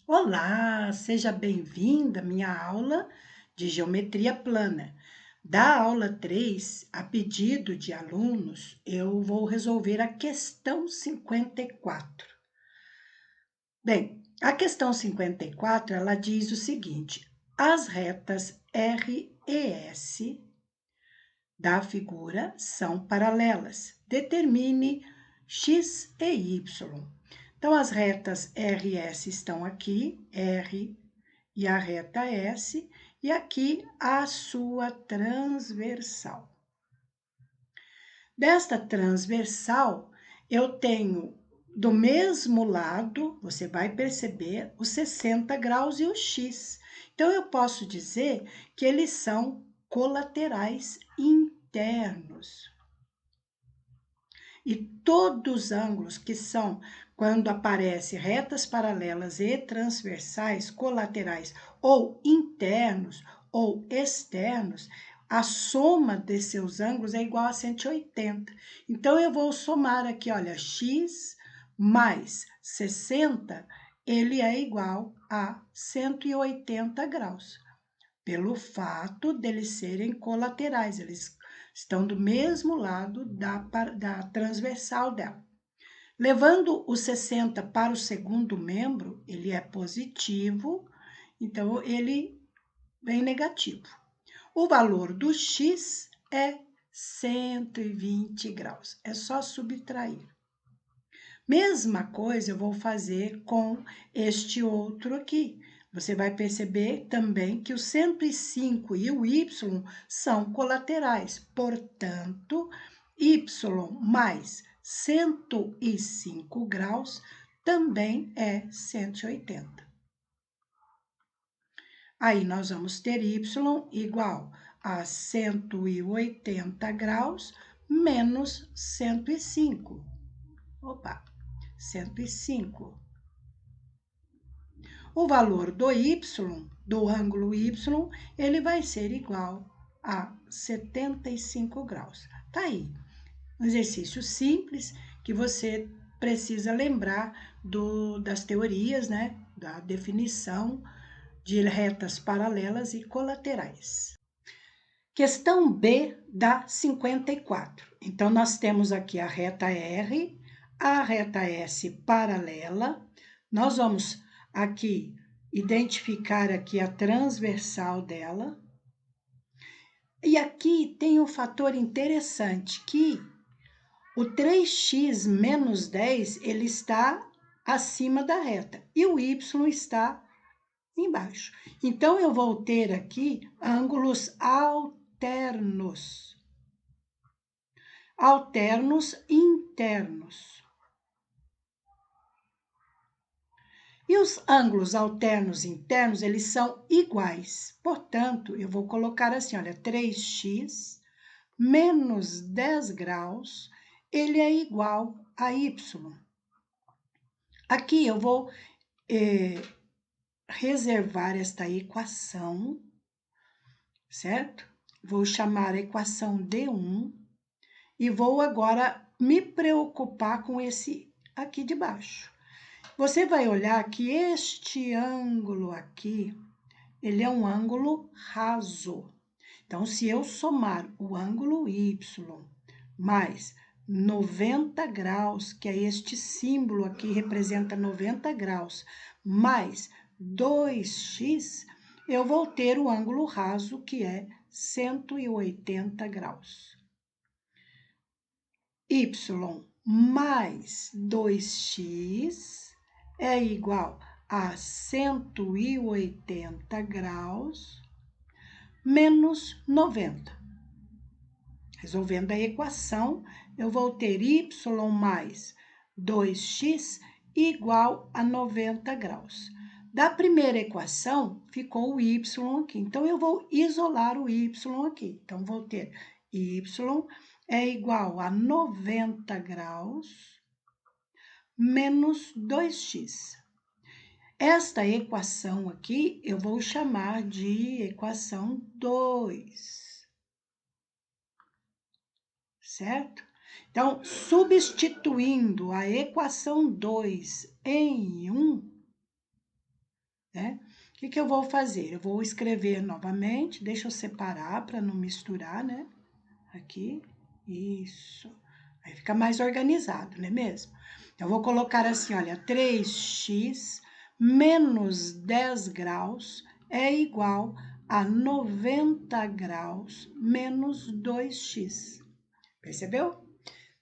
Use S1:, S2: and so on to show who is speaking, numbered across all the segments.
S1: Olá, seja bem-vinda à minha aula de geometria plana. Da aula 3, a pedido de alunos, eu vou resolver a questão 54. Bem, a questão 54, ela diz o seguinte: as retas R e S da figura são paralelas. Determine x e y. Então, as retas R e S estão aqui, R e a reta S, e aqui a sua transversal. Desta transversal, eu tenho do mesmo lado, você vai perceber, os 60 graus e o X. Então, eu posso dizer que eles são colaterais internos. E todos os ângulos que são, quando aparecem retas paralelas e transversais, colaterais ou internos ou externos, a soma de seus ângulos é igual a 180. Então, eu vou somar aqui, olha, x mais 60, ele é igual a 180 graus, pelo fato deles serem colaterais, eles estão do mesmo lado da transversal dela. Levando o 60 para o segundo membro, ele é positivo, então ele vem negativo. O valor do x é 120 graus, é só subtrair. Mesma coisa eu vou fazer com este outro aqui. Você vai perceber também que o 105 e o y são colaterais, portanto, y mais 105 graus também é 180. Aí, nós vamos ter y igual a 180 graus menos 105. Opa! 105. O valor do y, do ângulo y, ele vai ser igual a 75 graus. Tá aí, um exercício simples que você precisa lembrar das teorias, né, da definição de retas paralelas e colaterais. Questão B da 54. Então, nós temos aqui a reta R, a reta S paralela. Nós vamos aqui identificar aqui a transversal dela. E aqui tem um fator interessante que o 3x menos 10, ele está acima da reta e o y está embaixo. Então, eu vou ter aqui ângulos alternos internos. E os ângulos alternos internos, eles são iguais. Portanto, eu vou colocar assim, olha, 3x menos 10 graus, ele é igual a y. Aqui eu vou reservar esta equação, certo? Vou chamar a equação D1 e vou agora me preocupar com esse aqui de baixo. Você vai olhar que este ângulo aqui, ele é um ângulo raso. Então, se eu somar o ângulo y mais 90 graus, que é este símbolo aqui, representa 90 graus, mais 2x, eu vou ter o ângulo raso, que é 180 graus. Y mais 2x é igual a 180 graus menos 90. Resolvendo a equação, eu vou ter y mais 2x igual a 90 graus. Da primeira equação, ficou o y aqui. Então, eu vou isolar o y aqui. Então, vou ter y é igual a 90 graus menos 2x. Esta equação aqui, eu vou chamar de equação 2. Certo? Então, substituindo a equação 2 em 1, né? O que eu vou fazer? Eu vou escrever novamente, deixa eu separar para não misturar, né? Aqui, isso. Aí fica mais organizado, não é mesmo? Eu vou colocar assim, olha, 3x menos 10 graus é igual a 90 graus menos 2x. Percebeu? O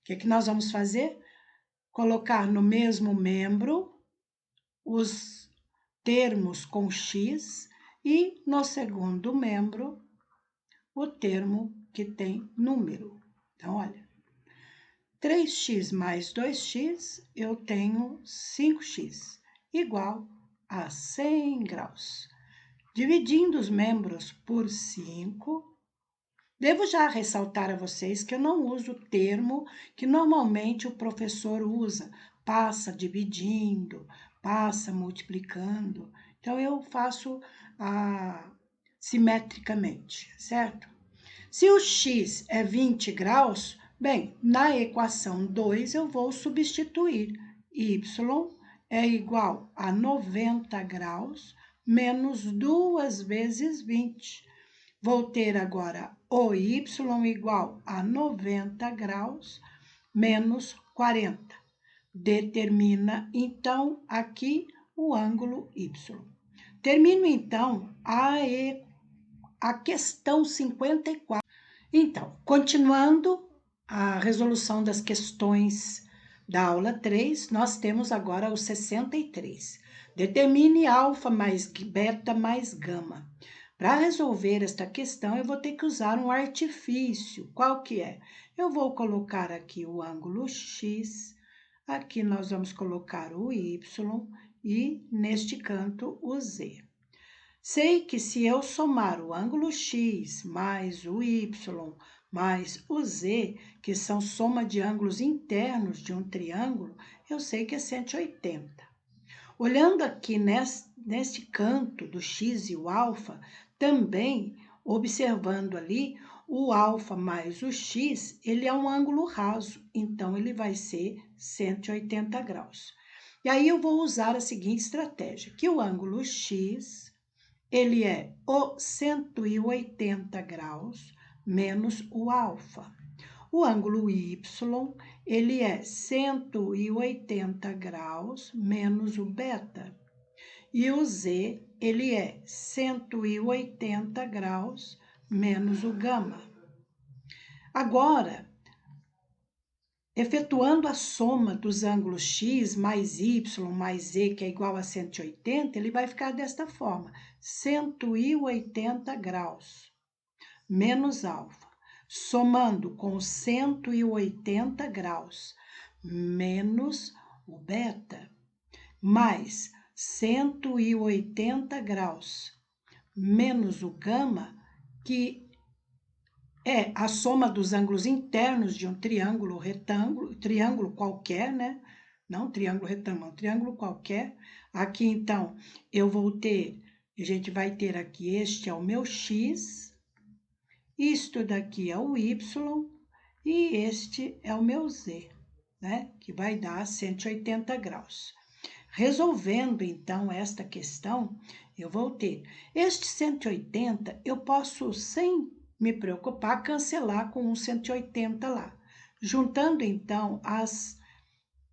S1: que nós vamos fazer? Colocar no mesmo membro os termos com x e no segundo membro o termo que tem número. Então, olha, 3x mais 2x, eu tenho 5x, igual a 100 graus. Dividindo os membros por 5, devo já ressaltar a vocês que eu não uso o termo que normalmente o professor usa, passa dividindo, passa multiplicando. Então, eu faço simetricamente, certo? Se o x é 20 graus, bem, na equação 2 eu vou substituir y é igual a 90 graus menos 2 vezes 20. Vou ter agora o y igual a 90 graus menos 40. Determina, então, aqui o ângulo y. Termino, então, a questão 54. Então, continuando a resolução das questões da aula 3, nós temos agora o 63. Determine alfa mais beta mais gama. Para resolver esta questão, eu vou ter que usar um artifício. Qual que é? Eu vou colocar aqui o ângulo x, aqui nós vamos colocar o y e neste canto o z. Sei que se eu somar o ângulo x mais o y mais o z, que são soma de ângulos internos de um triângulo, eu sei que é 180. Olhando aqui neste canto do x e o alfa, também observando ali, o alfa mais o x, ele é um ângulo raso, então ele vai ser 180 graus. E aí eu vou usar a seguinte estratégia, que o ângulo x, ele é o 180 graus menos o alfa. O ângulo y, ele é 180 graus menos o beta. E o z, ele é 180 graus menos o gama. Agora, efetuando a soma dos ângulos x mais y mais z, que é igual a 180, ele vai ficar desta forma, 180 graus menos alfa, somando com 180 graus menos o beta, mais 180 graus menos o gama, que é a soma dos ângulos internos de um triângulo retângulo, triângulo qualquer, né? Não triângulo retângulo, um triângulo qualquer. Aqui, então, eu vou ter, a gente vai ter aqui, este é o meu x, isto daqui é o y e este é o meu z, né? Que vai dar 180 graus. Resolvendo, então, esta questão, eu vou ter este 180, eu posso, sem me preocupar, cancelar com um 180 lá. Juntando, então, as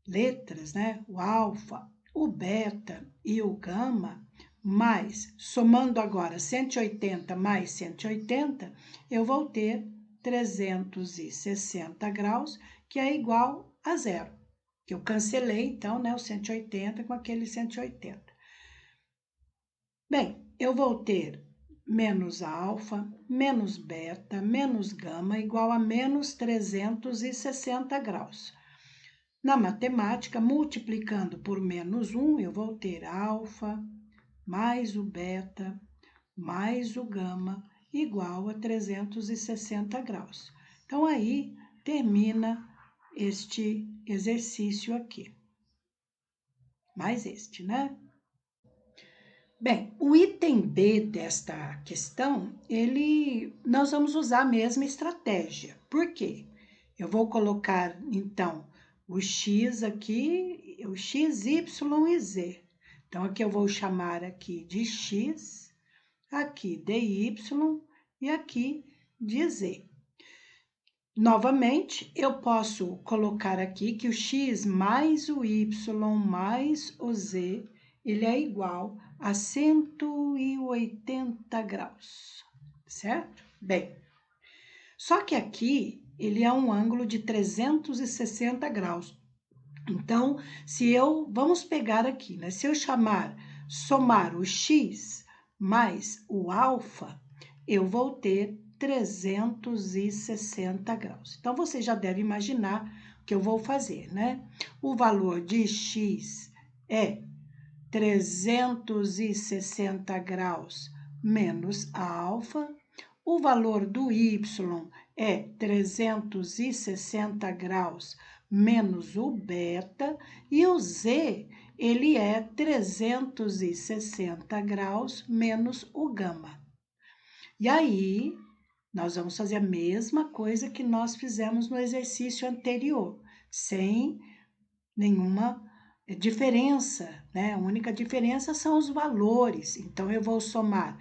S1: letras, né? O alfa, o beta e o gama, mais, somando agora 180 mais 180, eu vou ter 360 graus, que é igual a zero. Que eu cancelei, então, né, o 180 com aquele 180. Bem, eu vou ter menos alfa, menos beta, menos gama, igual a menos 360 graus. Na matemática, multiplicando por menos 1, eu vou ter alfa mais o beta mais o gama igual a 360 graus. Então, aí termina este exercício aqui. Mais este, né? Bem, o item B desta questão, nós vamos usar a mesma estratégia. Por quê? Eu vou colocar, então, o x aqui, o x, y e z. Então, aqui eu vou chamar aqui de x, aqui de y e aqui de z. Novamente, eu posso colocar aqui que o x mais o y mais o z, ele é igual a 180 graus, certo? Bem, só que aqui ele é um ângulo de 360 graus. Então, vamos pegar aqui, né? Se eu somar o x mais o alfa, eu vou ter 360 graus. Então, você já deve imaginar o que eu vou fazer, né? O valor de x é 360 graus menos a alfa. O valor do y é 360 graus menos o beta. E o z, ele é 360 graus menos o gama. E aí, nós vamos fazer a mesma coisa que nós fizemos no exercício anterior, sem nenhuma diferença, né? A única diferença são os valores. Então, eu vou somar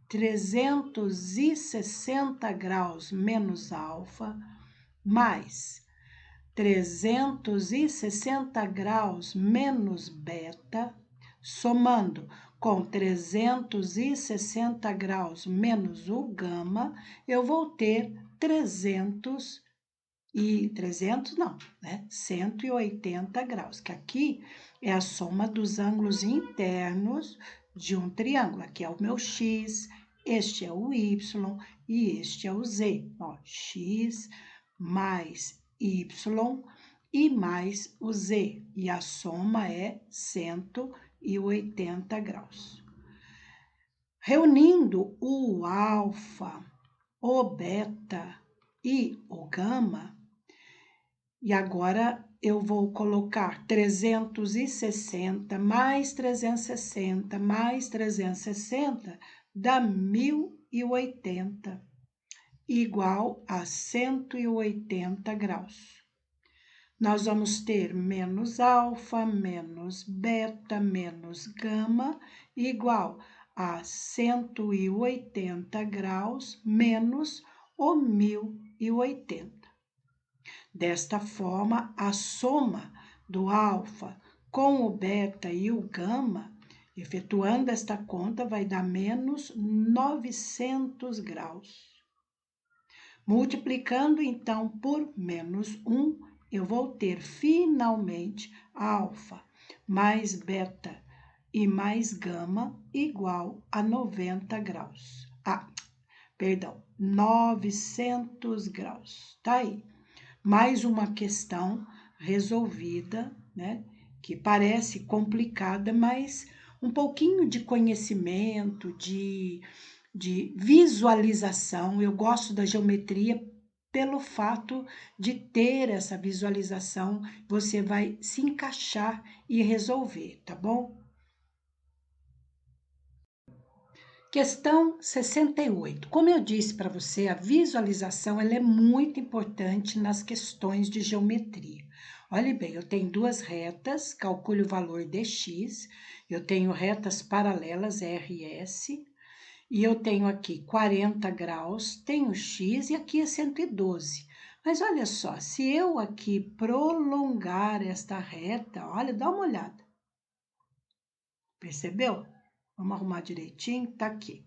S1: 360 graus menos alfa, mais 360 graus menos beta, somando com 360 graus menos o gama, eu vou ter 180 graus, que aqui é a soma dos ângulos internos de um triângulo. Aqui é o meu x, este é o y e este é o z. Ó, x mais y e mais o z. E a soma é 180 graus. Reunindo o alfa, o beta e o gama, e agora eu vou colocar 360 mais 360 mais 360 dá 1080, igual a 180 graus. Nós vamos ter menos alfa, menos beta, menos gama, igual a 180 graus menos o 1080. Desta forma, a soma do alfa com o beta e o gama, efetuando esta conta, vai dar menos 900 graus. Multiplicando, então, por menos 1, eu vou ter finalmente alfa mais beta e mais gama igual a 90 graus. 900 graus. Tá aí. Mais uma questão resolvida, né? Que parece complicada, mas um pouquinho de conhecimento, de visualização. Eu gosto da geometria pelo fato de ter essa visualização, você vai se encaixar e resolver, tá bom? Questão 68. Como eu disse para você, a visualização ela é muito importante nas questões de geometria. Olhe bem, eu tenho duas retas, calcule o valor de x, eu tenho retas paralelas, R e S, e eu tenho aqui 40 graus, tenho x e aqui é 112. Mas olha só, se eu aqui prolongar esta reta, olha, dá uma olhada. Percebeu? Vamos arrumar direitinho, tá aqui.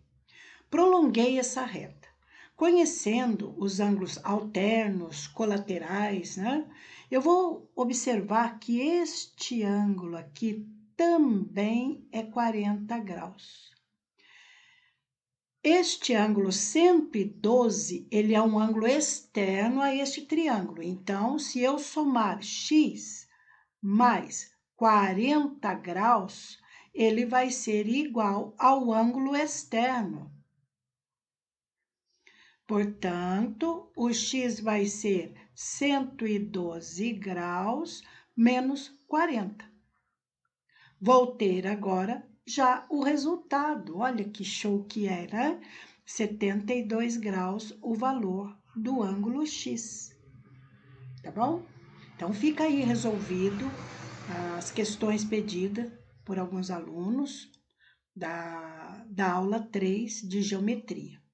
S1: Prolonguei essa reta. Conhecendo os ângulos alternos, colaterais, né? Eu vou observar que este ângulo aqui também é 40 graus. Este ângulo 112, ele é um ângulo externo a este triângulo. Então, se eu somar x mais 40 graus, ele vai ser igual ao ângulo externo. Portanto, o x vai ser 112 graus menos 40. Vou ter agora já o resultado. Olha que show que é, né? 72 graus o valor do ângulo x. Tá bom? Então, fica aí resolvido as questões pedidas. por alguns alunos da aula 3 de geometria.